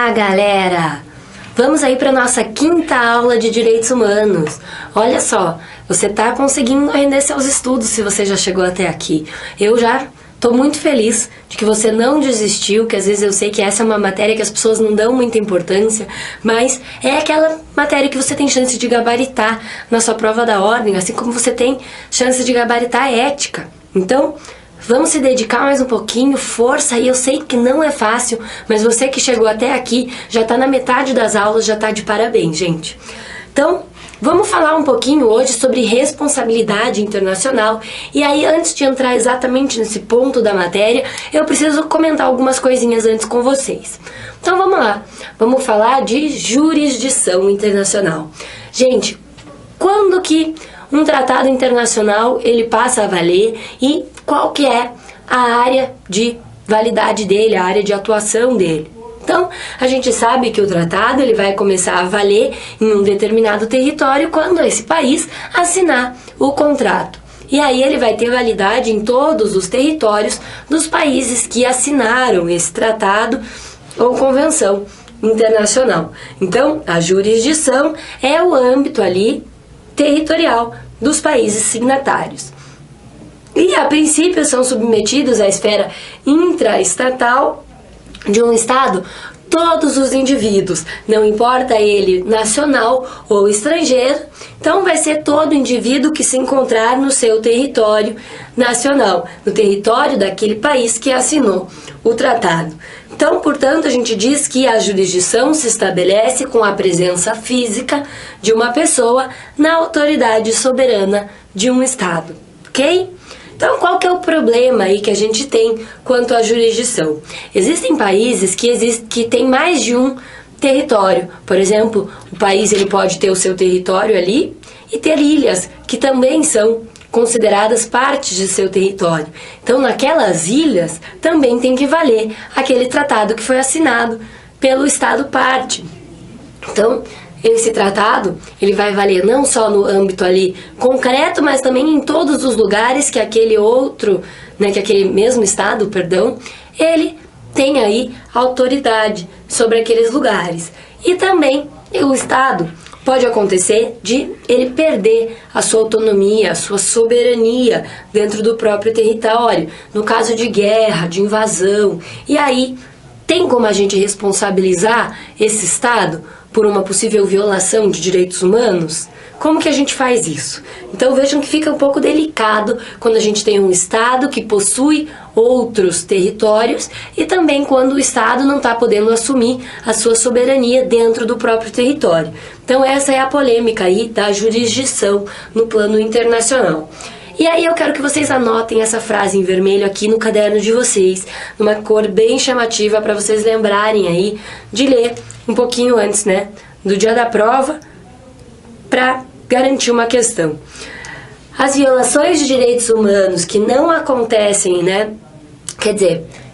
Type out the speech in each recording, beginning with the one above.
Olá, galera! Vamos aí para nossa quinta aula de Direitos Humanos. Olha só, você está conseguindo render seus estudos se você já chegou até aqui. Eu já estou muito feliz de que você não desistiu, que às vezes eu sei que essa é uma matéria que as pessoas não dão muita importância, mas é aquela matéria que você tem chance de gabaritar na sua prova da ordem, assim como você tem chance de gabaritar a ética. Então, vamos se dedicar mais um pouquinho, força aí, eu sei que não é fácil, mas você que chegou até aqui, já está na metade das aulas, já está de parabéns, gente. Então, vamos falar um pouquinho hoje sobre responsabilidade internacional, e aí antes de entrar exatamente nesse ponto da matéria, eu preciso comentar algumas coisinhas antes com vocês. Então vamos lá, vamos falar de jurisdição internacional. Gente, quando que um tratado internacional ele passa a valer e qual que é a área de validade dele, a área de atuação dele? Então, a gente sabe que o tratado ele vai começar a valer em um determinado território quando esse país assinar o contrato. E aí ele vai ter validade em todos os territórios dos países que assinaram esse tratado ou convenção internacional. Então, a jurisdição é o âmbito ali territorial dos países signatários. E, a princípio, são submetidos à esfera intraestatal de um Estado todos os indivíduos, não importa ele nacional ou estrangeiro, então vai ser todo indivíduo que se encontrar no seu território nacional, no território daquele país que assinou o tratado. Então, portanto, a gente diz que a jurisdição se estabelece com a presença física de uma pessoa na autoridade soberana de um Estado, ok? Então, qual que é o problema aí que a gente tem quanto à jurisdição? Existem países que têm mais de um território. Por exemplo, o país ele pode ter o seu território ali e ter ilhas que também são consideradas partes de seu território. Então, naquelas ilhas também tem que valer aquele tratado que foi assinado pelo Estado parte. Então, esse tratado, ele vai valer não só no âmbito ali concreto, mas também em todos os lugares que aquele outro, que aquele mesmo Estado, ele tem aí autoridade sobre aqueles lugares. E também o Estado pode acontecer de ele perder a sua autonomia, a sua soberania dentro do próprio território, no caso de guerra, de invasão. E aí, tem como a gente responsabilizar esse Estado por uma possível violação de direitos humanos? Como que a gente faz isso? Então vejam que fica um pouco delicado quando a gente tem um Estado que possui outros territórios e também quando o Estado não está podendo assumir a sua soberania dentro do próprio território. Então essa é a polêmica aí da jurisdição no plano internacional. E aí eu quero que vocês anotem essa frase em vermelho aqui no caderno de vocês, numa cor bem chamativa para vocês lembrarem aí de ler um pouquinho antes, do dia da prova, para garantir uma questão. As violações de direitos humanos que não acontecem,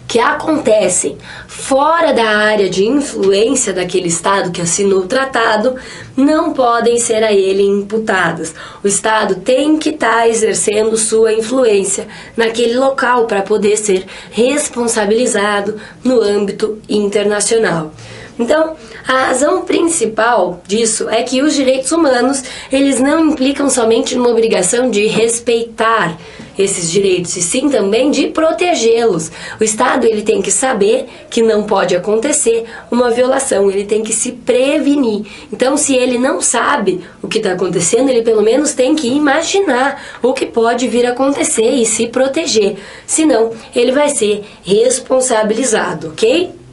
que acontecem fora da área de influência daquele Estado que assinou o tratado, não podem ser a ele imputadas. O Estado tem que estar exercendo sua influência naquele local para poder ser responsabilizado no âmbito internacional. Então, a razão principal disso é que os direitos humanos, eles não implicam somente numa obrigação de respeitar esses direitos, e sim também de protegê-los. O Estado ele tem que saber que não pode acontecer uma violação, ele tem que se prevenir. Então, se ele não sabe o que está acontecendo, ele pelo menos tem que imaginar o que pode vir a acontecer e se proteger. Senão, ele vai ser responsabilizado, ok?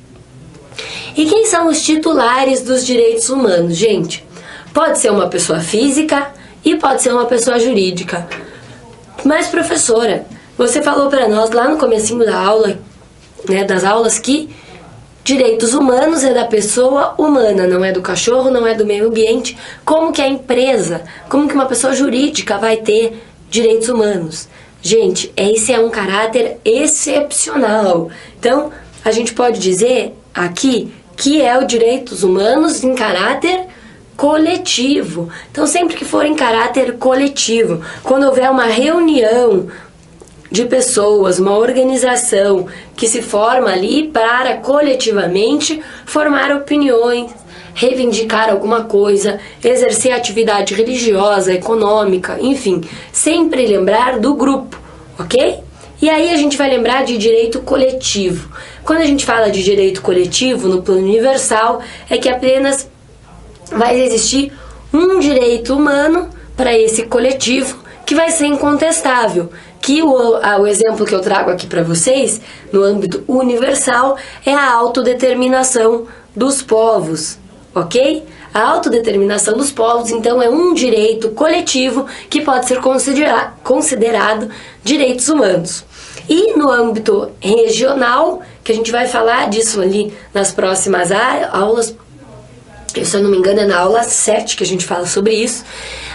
E quem são os titulares dos direitos humanos, gente? Pode ser uma pessoa física e pode ser uma pessoa jurídica. Mas, professora, você falou para nós lá no comecinho da aula, das aulas, que direitos humanos é da pessoa humana, não é do cachorro, não é do meio ambiente. Como que a empresa, como que uma pessoa jurídica vai ter direitos humanos? Gente, esse é um caráter excepcional. Então, a gente pode dizer aqui que é o direitos humanos em caráter coletivo. Então, sempre que for em caráter coletivo, quando houver uma reunião de pessoas, uma organização que se forma ali para coletivamente formar opiniões, reivindicar alguma coisa, exercer atividade religiosa, econômica, enfim, sempre lembrar do grupo, ok? E aí a gente vai lembrar de direito coletivo. Quando a gente fala de direito coletivo no plano universal, é que apenas vai existir um direito humano para esse coletivo que vai ser incontestável. Que o exemplo que eu trago aqui para vocês, no âmbito universal, é a autodeterminação dos povos, ok? A autodeterminação dos povos, então, é um direito coletivo que pode ser considerado direitos humanos. E no âmbito regional, que a gente vai falar disso ali nas próximas aulas, se eu não me engano é na aula 7 que a gente fala sobre isso,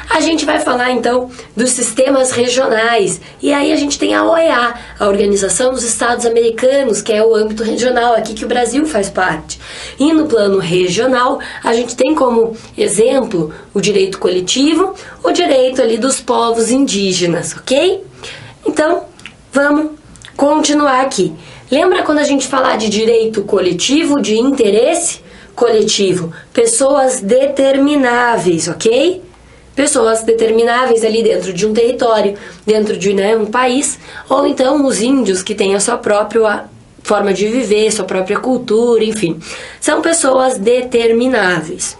a gente vai falar então dos sistemas regionais. E aí a gente tem a OEA, a Organização dos Estados Americanos, que é o âmbito regional, aqui que o Brasil faz parte. E no plano regional, a gente tem como exemplo o direito coletivo, o direito ali dos povos indígenas, ok? Então, vamos continuar aqui. Lembra quando a gente falar de direito coletivo, de interesse coletivo? Pessoas determináveis, ok? Pessoas determináveis ali dentro de um território, dentro de um país, ou então os índios que têm a sua própria forma de viver, sua própria cultura, enfim. São pessoas determináveis.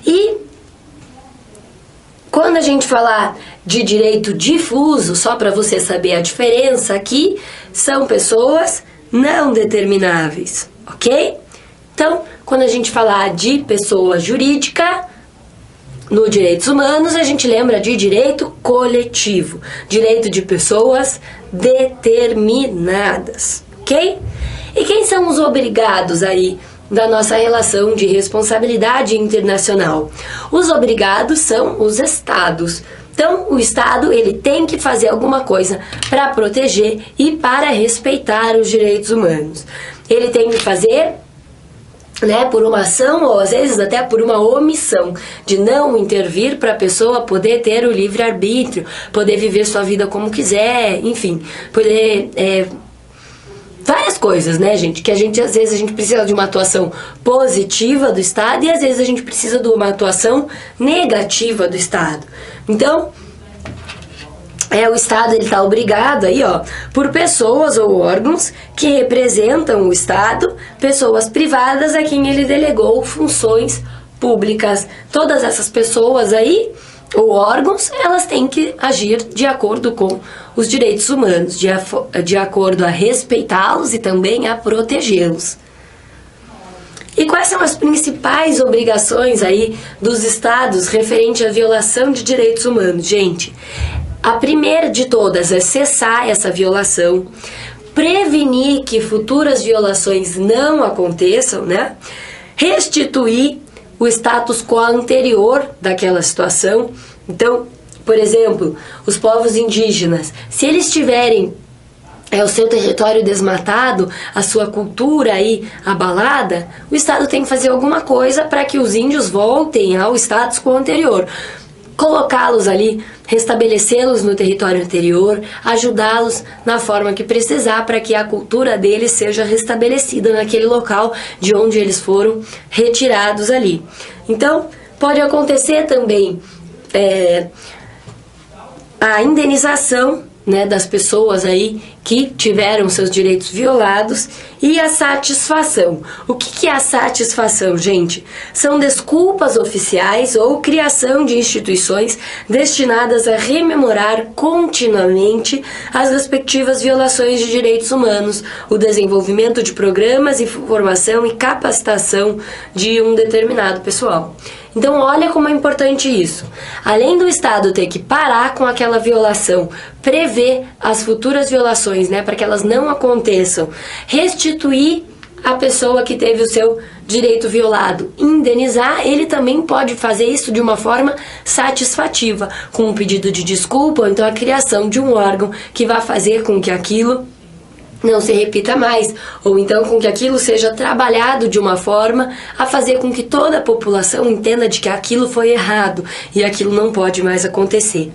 E quando a gente falar de direito difuso, só para você saber a diferença aqui, são pessoas não determináveis, ok? Então, quando a gente falar de pessoa jurídica, no direitos humanos, a gente lembra de direito coletivo, direito de pessoas determinadas, ok? E quem são os obrigados aí da nossa relação de responsabilidade internacional? Os obrigados são os estados. Então, o Estado ele tem que fazer alguma coisa para proteger e para respeitar os direitos humanos. Ele tem que fazer por uma ação ou às vezes até por uma omissão de não intervir para a pessoa poder ter o livre-arbítrio, poder viver sua vida como quiser, enfim, poder várias coisas, né, gente, que às vezes a gente precisa de uma atuação positiva do Estado e às vezes a gente precisa de uma atuação negativa do Estado. Então, o Estado está obrigado aí, por pessoas ou órgãos que representam o Estado, pessoas privadas a quem ele delegou funções públicas. Todas essas pessoas aí, ou órgãos, elas têm que agir de acordo com os direitos humanos, de acordo a respeitá-los e também a protegê-los. E quais são as principais obrigações aí dos Estados referente à violação de direitos humanos, gente? A primeira de todas é cessar essa violação, prevenir que futuras violações não aconteçam, né? Restituir o status quo anterior daquela situação. Então, por exemplo, os povos indígenas, se eles tiverem o seu território desmatado, a sua cultura aí abalada, o Estado tem que fazer alguma coisa para que os índios voltem ao status quo anterior. Colocá-los ali, restabelecê-los no território anterior, ajudá-los na forma que precisar para que a cultura deles seja restabelecida naquele local de onde eles foram retirados ali. Então, pode acontecer também a indenização, né, das pessoas aí que tiveram seus direitos violados e a satisfação. O que é a satisfação, gente? São desculpas oficiais ou criação de instituições destinadas a rememorar continuamente as respectivas violações de direitos humanos, o desenvolvimento de programas de formação e capacitação de um determinado pessoal. Então, olha como é importante isso. Além do Estado ter que parar com aquela violação, prever as futuras violações, né, para que elas não aconteçam, restituir a pessoa que teve o seu direito violado, indenizar, ele também pode fazer isso de uma forma satisfativa, com um pedido de desculpa ou então a criação de um órgão que vai fazer com que aquilo não se repita mais, ou então com que aquilo seja trabalhado de uma forma a fazer com que toda a população entenda de que aquilo foi errado e aquilo não pode mais acontecer.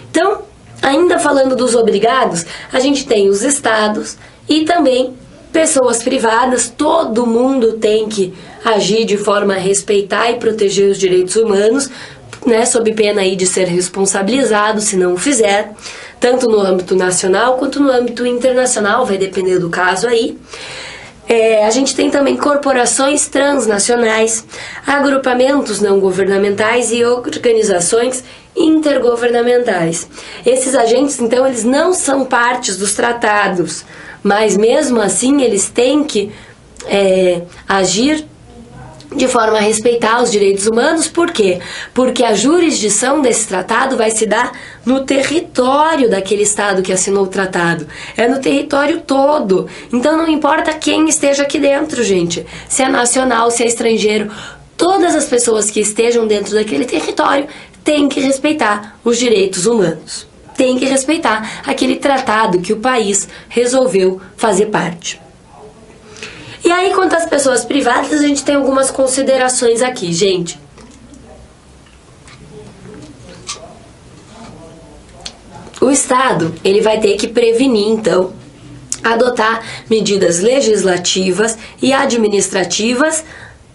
Então, Ainda falando dos obrigados, a gente tem os estados e também pessoas privadas. Todo mundo tem que agir de forma a respeitar e proteger os direitos humanos, né, sob pena aí de ser responsabilizado se não o fizer, tanto no âmbito nacional quanto no âmbito internacional, vai depender do caso aí. A gente tem também corporações transnacionais, agrupamentos não governamentais e organizações intergovernamentais. Esses agentes, então, eles não são partes dos tratados, mas mesmo assim eles têm que agir de forma a respeitar os direitos humanos. Por quê? Porque a jurisdição desse tratado vai se dar no território daquele estado que assinou o tratado. É no território todo. Então não importa quem esteja aqui dentro, gente. Se é nacional, se é estrangeiro, todas as pessoas que estejam dentro daquele território têm que respeitar os direitos humanos. Tem que respeitar aquele tratado que o país resolveu fazer parte. E aí, quanto às pessoas privadas, a gente tem algumas considerações aqui, gente. O Estado, ele vai ter que prevenir, então, adotar medidas legislativas e administrativas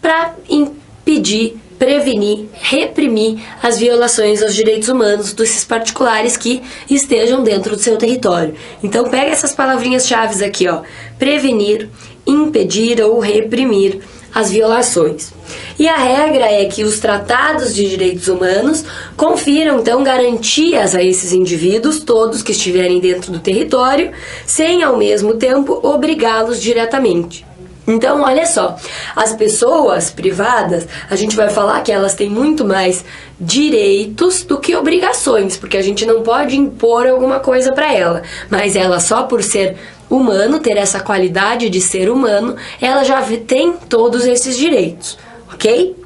para impedir, prevenir, reprimir as violações aos direitos humanos desses particulares que estejam dentro do seu território. Então, pega essas palavrinhas-chave aqui, ó. Prevenir, impedir ou reprimir as violações. E a regra é que os tratados de direitos humanos confiram, então, garantias a esses indivíduos, todos que estiverem dentro do território, sem, ao mesmo tempo, obrigá-los diretamente. Então, olha só, as pessoas privadas, a gente vai falar que elas têm muito mais direitos do que obrigações, porque a gente não pode impor alguma coisa para ela, mas ela só por ser humano, ter essa qualidade de ser humano, ela já tem todos esses direitos, ok?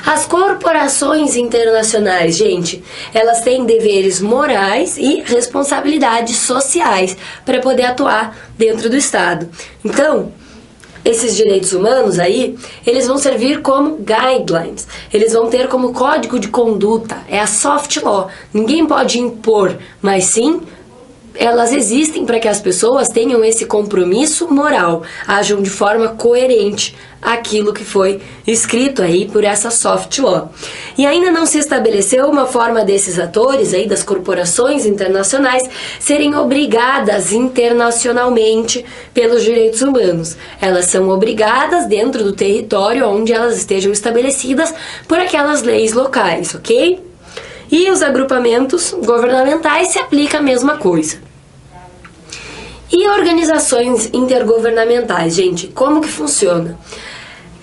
As corporações internacionais, gente, elas têm deveres morais e responsabilidades sociais para poder atuar dentro do Estado. Então, esses direitos humanos aí, eles vão servir como guidelines, eles vão ter como código de conduta, é a soft law. Ninguém pode impor, mas sim elas existem para que as pessoas tenham esse compromisso moral, ajam de forma coerente aquilo que foi escrito aí por essa soft law. E ainda não se estabeleceu uma forma desses atores aí, das corporações internacionais, serem obrigadas internacionalmente pelos direitos humanos. Elas são obrigadas dentro do território onde elas estejam estabelecidas por aquelas leis locais, ok? E os agrupamentos governamentais se aplica a mesma coisa. E organizações intergovernamentais, gente, como que funciona?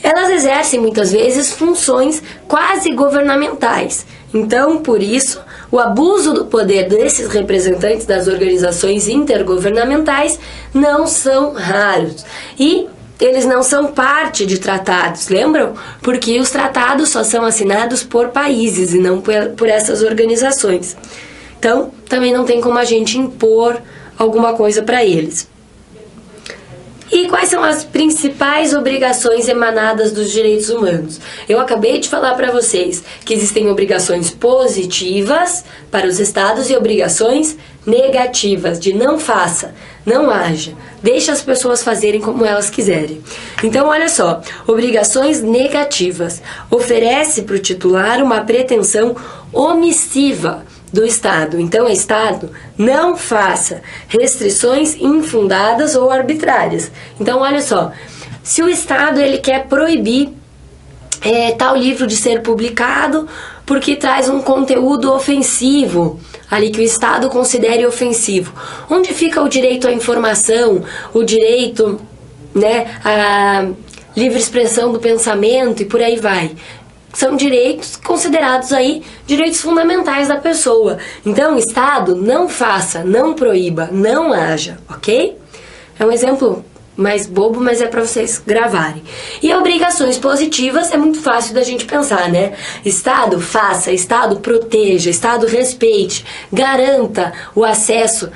Elas exercem muitas vezes funções quase governamentais. Então, por isso, o abuso do poder desses representantes das organizações intergovernamentais não são raros. E eles não são parte de tratados, lembram? Porque os tratados só são assinados por países e não por essas organizações. Então, também não tem como a gente impor alguma coisa para eles. E quais são as principais obrigações emanadas dos direitos humanos? Eu acabei de falar para vocês que existem obrigações positivas para os estados e obrigações negativas, de não faça, não haja, deixe as pessoas fazerem como elas quiserem. Então, olha só, obrigações negativas. Oferece para o titular uma pretensão omissiva do Estado. Então, o Estado não faça restrições infundadas ou arbitrárias. Então, olha só, se o Estado ele quer proibir tal livro de ser publicado porque traz um conteúdo ofensivo, ali que o Estado considere ofensivo, onde fica o direito à informação, o direito, né, à livre expressão do pensamento e por aí vai? São direitos considerados aí direitos fundamentais da pessoa. Então, o Estado não faça, não proíba, não haja, ok? É um exemplo mais bobo, mas é para vocês gravarem. E obrigações positivas é muito fácil da gente pensar, né? Estado faça, Estado proteja, Estado respeite, garanta o acesso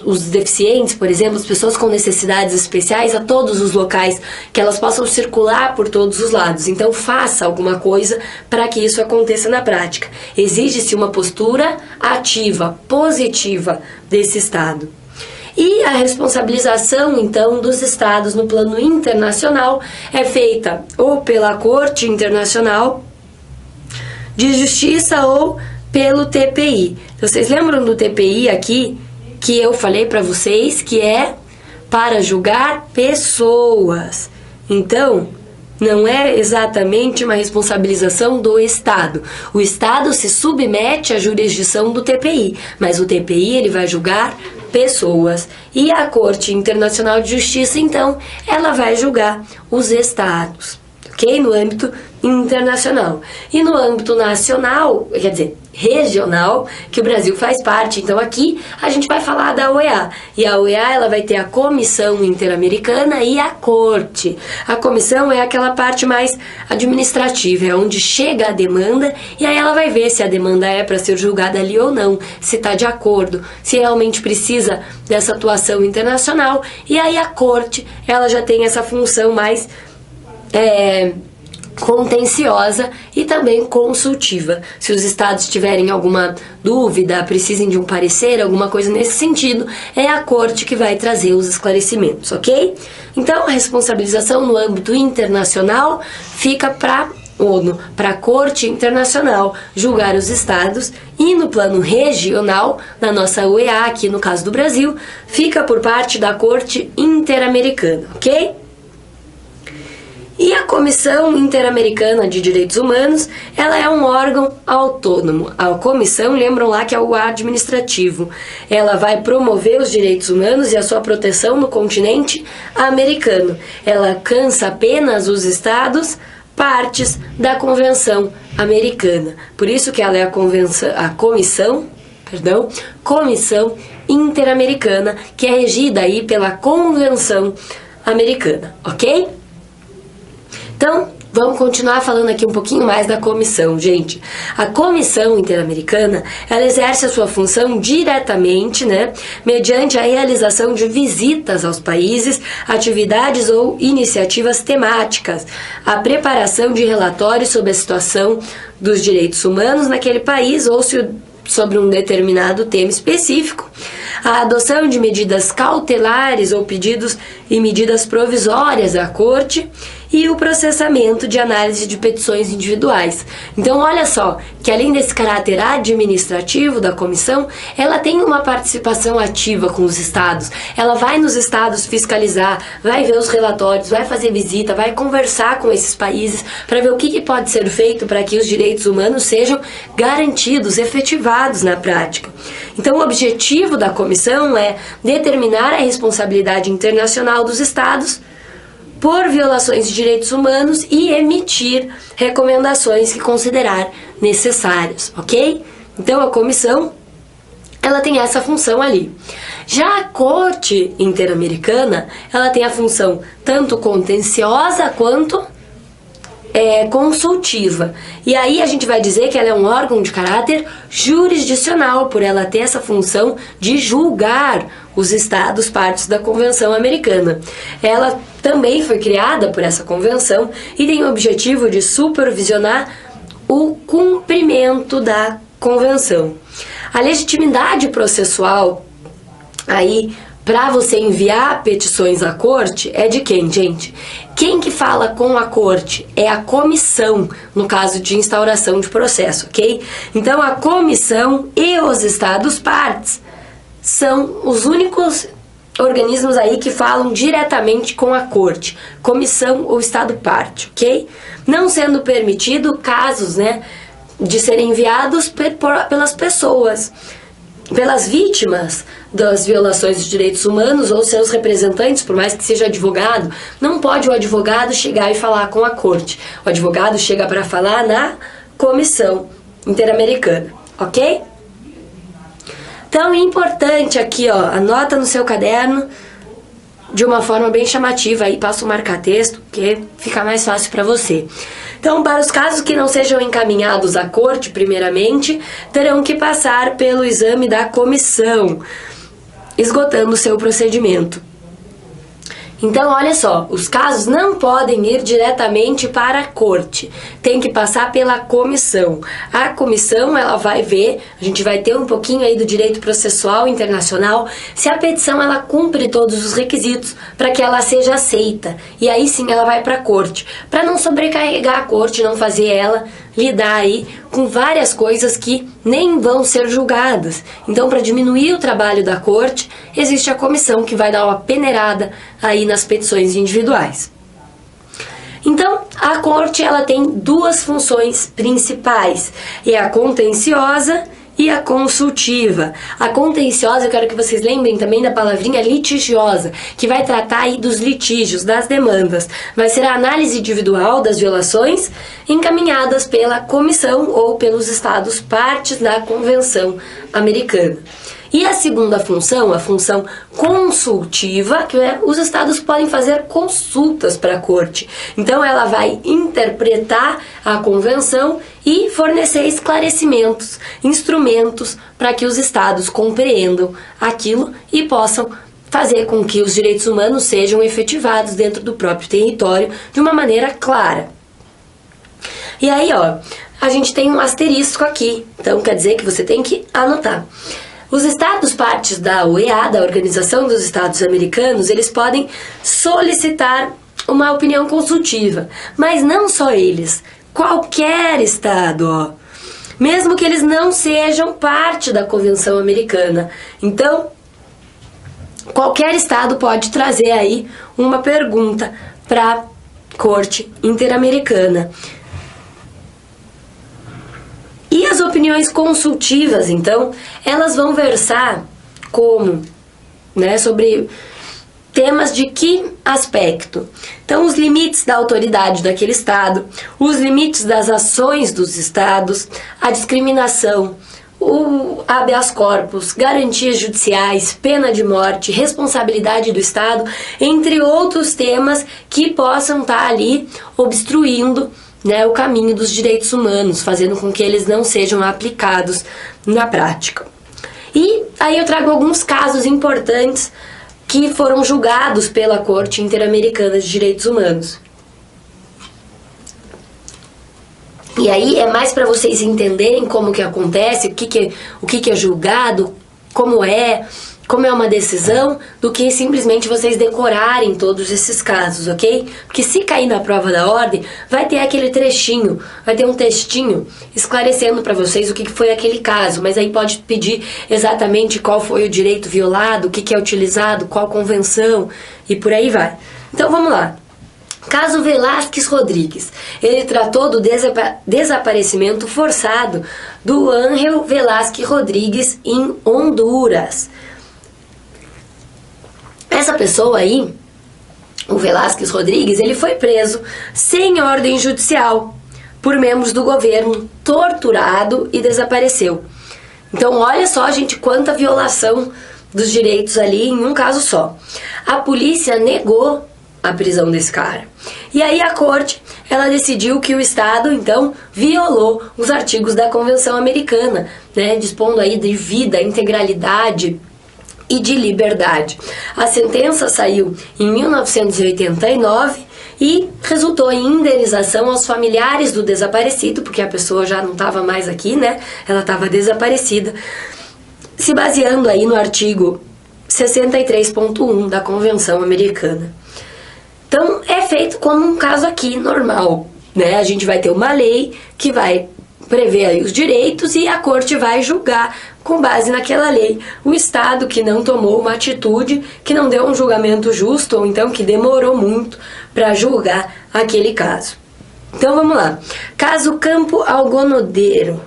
os deficientes, por exemplo, as pessoas com necessidades especiais a todos os locais, que elas possam circular por todos os lados. Então faça alguma coisa para que isso aconteça na prática. Exige-se uma postura ativa, positiva desse Estado. E a responsabilização, então, dos Estados no plano internacional é feita ou pela Corte Internacional de Justiça ou pelo TPI. Vocês lembram do TPI aqui, que eu falei para vocês que é para julgar pessoas? Então, não é exatamente uma responsabilização do Estado. O Estado se submete à jurisdição do TPI, mas o TPI ele vai julgar pessoas. E a Corte Internacional de Justiça, então, ela vai julgar os Estados, ok? No âmbito internacional. E no âmbito nacional, quer dizer, regional, que o Brasil faz parte. Então aqui a gente vai falar da OEA. E a OEA ela vai ter a Comissão Interamericana e a Corte. A comissão é aquela parte mais administrativa, é onde chega a demanda e aí ela vai ver se a demanda é para ser julgada ali ou não, se está de acordo, se realmente precisa dessa atuação internacional. E aí a Corte ela já tem essa função mais contenciosa e também consultiva. Se os estados tiverem alguma dúvida, precisem de um parecer, alguma coisa nesse sentido, é a Corte que vai trazer os esclarecimentos, ok? Então, a responsabilização no âmbito internacional fica para ONU, para a Corte Internacional julgar os estados, e no plano regional, na nossa OEA, aqui no caso do Brasil, fica por parte da Corte Interamericana, ok? E a Comissão Interamericana de Direitos Humanos, ela é um órgão autônomo. A comissão, lembram lá que é o administrativo. Ela vai promover os direitos humanos e a sua proteção no continente americano. Ela alcança apenas os estados partes da Convenção Americana. Por isso que ela é a Comissão Interamericana, que é regida aí pela Convenção Americana, ok? Então, vamos continuar falando aqui um pouquinho mais da comissão, gente. A Comissão Interamericana, ela exerce a sua função diretamente, né, mediante a realização de visitas aos países, atividades ou iniciativas temáticas, a preparação de relatórios sobre a situação dos direitos humanos naquele país ou sobre um determinado tema específico, a adoção de medidas cautelares ou pedidos e medidas provisórias à Corte e o processamento de análise de petições individuais. Então, olha só, que além desse caráter administrativo da comissão, ela tem uma participação ativa com os estados. Ela vai nos estados fiscalizar, vai ver os relatórios, vai fazer visita, vai conversar com esses países para ver o que pode ser feito para que os direitos humanos sejam garantidos, efetivados na prática. Então, o objetivo da comissão é determinar a responsabilidade internacional dos estados por violações de direitos humanos e emitir recomendações que considerar necessárias, ok? Então a comissão, ela tem essa função ali. Já a Corte Interamericana, ela tem a função tanto contenciosa quanto consultiva. E aí a gente vai dizer que ela é um órgão de caráter jurisdicional, por ela ter essa função de julgar os estados partes da Convenção Americana. Ela também foi criada por essa convenção e tem o objetivo de supervisionar o cumprimento da convenção. A legitimidade processual aí para você enviar petições à corte é de quem, gente? Quem que fala com a corte? É a comissão, no caso de instauração de processo, ok? Então a comissão e os estados partes são os únicos organismos aí que falam diretamente com a corte, comissão ou estado parte, ok? Não sendo permitido casos, né, de serem enviados pelas pessoas, pelas vítimas das violações dos direitos humanos ou seus representantes, por mais que seja advogado. Não pode o advogado chegar e falar com a corte. O advogado chega para falar na Comissão Interamericana, ok? Então, importante aqui, ó, anota no seu caderno, de uma forma bem chamativa. Aí passo o marca-texto, porque fica mais fácil para você. Então, para os casos que não sejam encaminhados à corte, primeiramente, terão que passar pelo exame da comissão, esgotando o seu procedimento. Então, olha só, os casos não podem ir diretamente para a corte, tem que passar pela comissão. A comissão, ela vai ver, a gente vai ter um pouquinho aí do direito processual internacional, se a petição ela cumpre todos os requisitos para que ela seja aceita. E aí sim ela vai para a corte, para não sobrecarregar a corte, não fazer ela lidar aí com várias coisas que nem vão ser julgadas. Então, para diminuir o trabalho da corte, existe a comissão que vai dar uma peneirada aí nas petições individuais. Então, a corte ela tem duas funções principais, é a contenciosa e a consultiva. A contenciosa, eu quero que vocês lembrem também da palavrinha litigiosa, que vai tratar aí dos litígios, das demandas. Vai ser a análise individual das violações encaminhadas pela comissão ou pelos estados partes da Convenção Americana. E a segunda função, a função consultiva, que os estados podem fazer consultas para a corte. Então ela vai interpretar a convenção e fornecer esclarecimentos, instrumentos para que os estados compreendam aquilo e possam fazer com que os direitos humanos sejam efetivados dentro do próprio território de uma maneira clara. E aí, ó, a gente tem um asterisco aqui, então quer dizer que você tem que anotar. Os estados partes da OEA, da Organização dos Estados Americanos, eles podem solicitar uma opinião consultiva, mas não só eles, qualquer estado, ó, mesmo que eles não sejam parte da Convenção Americana. Então, qualquer estado pode trazer aí uma pergunta para a Corte Interamericana. E as opiniões consultivas, então, elas vão versar como, né, sobre temas de que aspecto? Então, os limites da autoridade daquele estado, os limites das ações dos estados, a discriminação, o habeas corpus, garantias judiciais, pena de morte, responsabilidade do estado, entre outros temas que possam estar ali obstruindo, né, o caminho dos direitos humanos, fazendo com que eles não sejam aplicados na prática. E aí eu trago alguns casos importantes que foram julgados pela Corte Interamericana de Direitos Humanos. E aí é mais para vocês entenderem como que acontece, o que é julgado, como é uma decisão, do que simplesmente vocês decorarem todos esses casos, ok? Porque se cair na prova da ordem, vai ter aquele trechinho, vai ter um textinho esclarecendo para vocês o que foi aquele caso, mas aí pode pedir exatamente qual foi o direito violado, o que é utilizado, qual convenção e por aí vai. Então vamos lá. Caso Velázquez Rodrigues, ele tratou do desaparecimento forçado do Ángel Velázquez Rodrigues em Honduras. Essa pessoa aí, o Velázquez Rodrigues, ele foi preso sem ordem judicial por membros do governo, torturado e desapareceu. Então olha só, gente, quanta violação dos direitos ali em um caso só. A polícia negou a prisão desse cara. E aí a corte, ela decidiu que o Estado, então, violou os artigos da Convenção Americana, né, dispondo aí de vida, integralidade e de liberdade. A sentença saiu em 1989 e resultou em indenização aos familiares do desaparecido, porque a pessoa já não estava mais aqui, né? Ela estava desaparecida, se baseando aí no artigo 63.1 da Convenção Americana. Então, é feito como um caso aqui normal, né? A gente vai ter uma lei que vai prever aí os direitos e a corte vai julgar com base naquela lei. O Estado que não tomou uma atitude, que não deu um julgamento justo, ou então que demorou muito para julgar aquele caso. Então vamos lá. Caso Campo Algodoneiro.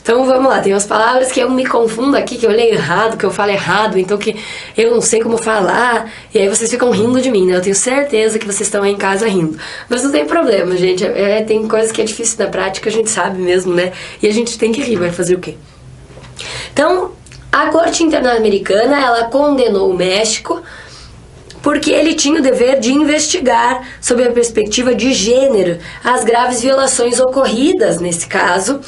Então vamos lá, tem umas palavras que eu me confundo aqui, que eu leio errado, que eu falo errado, então que eu não sei como falar, e aí vocês ficam rindo de mim, né? Eu tenho certeza que vocês estão aí em casa rindo. Mas não tem problema, gente, tem coisas que é difícil na prática, a gente sabe mesmo, né? E a gente tem que rir, vai fazer o quê? Então, A Corte Interamericana, ela condenou o México porque ele tinha o dever de investigar, sob a perspectiva de gênero, as graves violações ocorridas nesse caso,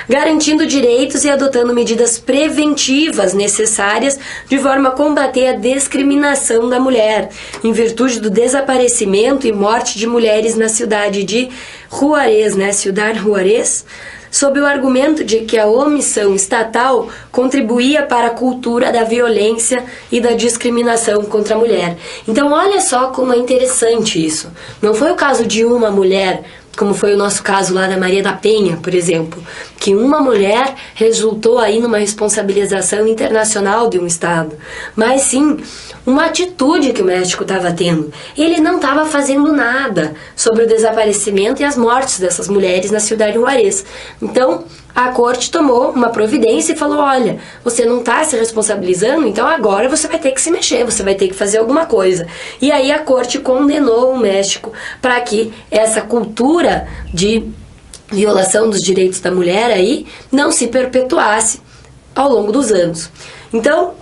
garantindo direitos e adotando medidas preventivas necessárias de forma a combater a discriminação da mulher, em virtude do desaparecimento e morte de mulheres na cidade de Juárez, Ciudad Juárez, sob o argumento de que a omissão estatal contribuía para a cultura da violência e da discriminação contra a mulher. Então olha só como é interessante isso. Não foi o caso de uma mulher, como foi o nosso caso lá da Maria da Penha, por exemplo, que uma mulher resultou aí numa responsabilização internacional de um Estado, mas sim uma atitude que o México estava tendo. Ele não estava fazendo nada sobre o desaparecimento e as mortes dessas mulheres na cidade de Juárez. Então, a corte tomou uma providência e falou, olha, você não está se responsabilizando, então agora você vai ter que se mexer, você vai ter que fazer alguma coisa. E aí a corte condenou o México para que essa cultura de violação dos direitos da mulher aí não se perpetuasse ao longo dos anos. Então,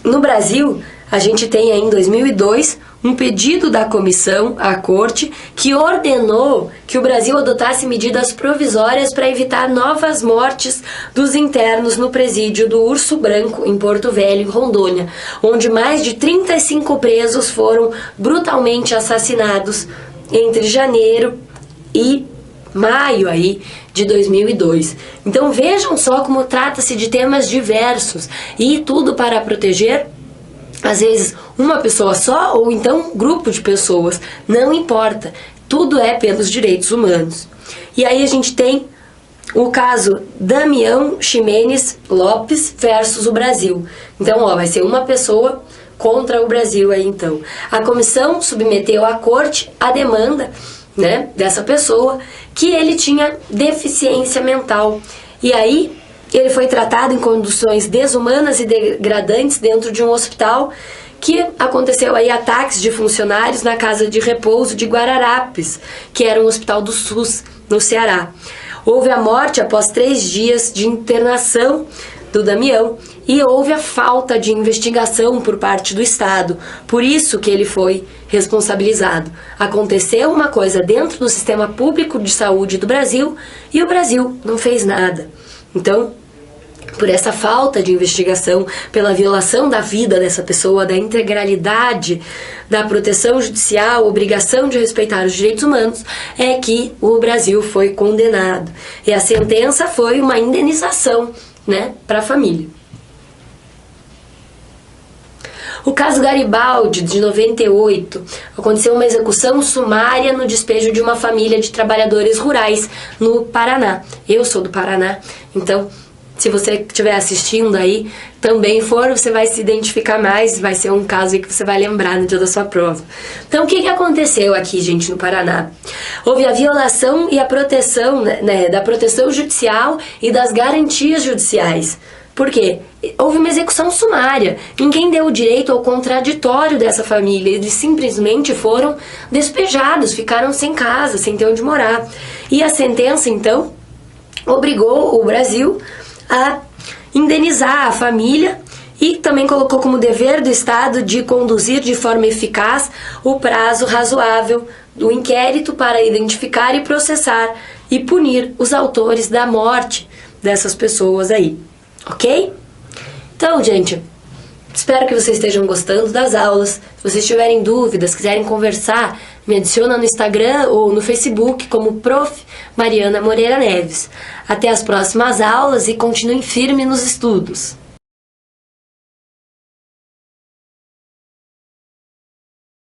no Brasil, a gente tem aí em 2002 um pedido da comissão à corte que ordenou que o Brasil adotasse medidas provisórias para evitar novas mortes dos internos no presídio do Urso Branco, em Porto Velho, Rondônia, onde mais de 35 presos foram brutalmente assassinados entre janeiro e maio aí de 2002. Então vejam só como trata-se de temas diversos e tudo para proteger às vezes uma pessoa só ou então um grupo de pessoas, não importa, tudo é pelos direitos humanos. E aí a gente tem o caso Damião Ximenes Lopes versus o Brasil. Então, vai ser uma pessoa contra o Brasil aí então. A comissão submeteu à corte a demanda, dessa pessoa, que ele tinha deficiência mental. E aí ele foi tratado em condições desumanas e degradantes dentro de um hospital, que aconteceu aí ataques de funcionários na casa de repouso de Guararapes, que era um hospital do SUS, no Ceará. Houve a morte após 3 dias de internação do Damião e houve a falta de investigação por parte do Estado, por isso que ele foi responsabilizado. Aconteceu uma coisa dentro do sistema público de saúde do Brasil e o Brasil não fez nada. Então, por essa falta de investigação, pela violação da vida dessa pessoa, da integralidade, da proteção judicial, obrigação de respeitar os direitos humanos, é que o Brasil foi condenado. E a sentença foi uma indenização, para a família. O caso Garibaldi, de 98, aconteceu uma execução sumária no despejo de uma família de trabalhadores rurais no Paraná. Eu sou do Paraná, então se você estiver assistindo aí, também você vai se identificar mais, vai ser um caso aí que você vai lembrar no dia da sua prova. Então, o que aconteceu aqui, gente, no Paraná? Houve a violação e a proteção, da proteção judicial e das garantias judiciais. Por quê? Houve uma execução sumária. Ninguém deu o direito ao contraditório dessa família. Eles simplesmente foram despejados, ficaram sem casa, sem ter onde morar. E a sentença, então, obrigou o Brasil a indenizar a família e também colocou como dever do Estado de conduzir de forma eficaz o prazo razoável do inquérito para identificar e processar e punir os autores da morte dessas pessoas aí, ok? Então, gente, espero que vocês estejam gostando das aulas. Se vocês tiverem dúvidas, quiserem conversar, me adiciona no Instagram ou no Facebook como Prof. Mariana Moreira Neves. Até as próximas aulas e continuem firmes nos estudos.